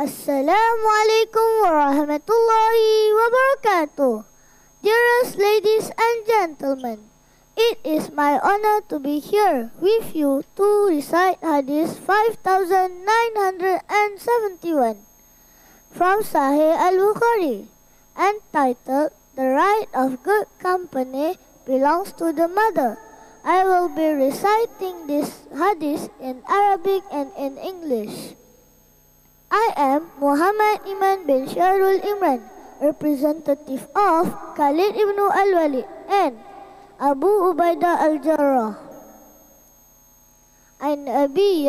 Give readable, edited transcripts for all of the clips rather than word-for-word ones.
Assalamualaikum warahmatullahi wabarakatuh. Dearest ladies and gentlemen, it is my honor to be here with you to recite Hadith 5971 from Sahih Al-Bukhari, entitled The Right of Good Company Belongs to the Mother. I will be reciting this hadith in Arabic and in English. I am Muhammad Iman bin Sharul Imran, representative of Khalid ibn al-Walid and Abu Ubaidah al-Jarrah. An Abi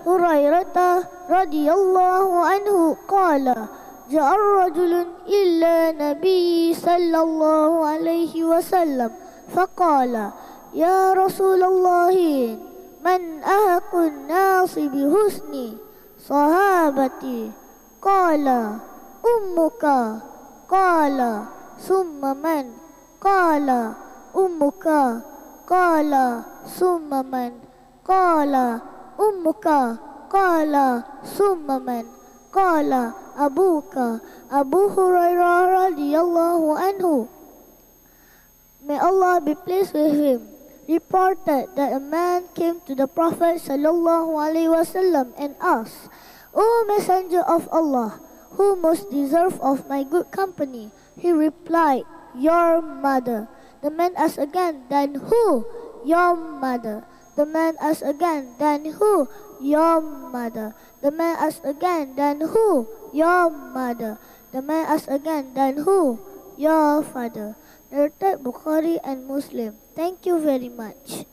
Hurairah radhiyallahu anhu qala ja'a rajulun illa Nabi sallallahu alaihi wasallam faqala ya Rasulullah man ahaqun nasi bihusni sahabati qala ummuka qala summa man qala ummuka qala summa man qala ummuka qala summa man qala abuka. Abu Hurairah radhiyallahu anhu, may Allah be pleased with him, reported that a man came to the Prophet sallallahu alaihi wasallam and asked, O Messenger of Allah, who most deserve of my good company? He replied, your mother. The man asked again, then who? Your mother. The man asked again, then who? Your mother. The man asked again, then who? Your mother. The man asked again, then who? Your father. Narrated Bukhari and Muslim. Thank you very much.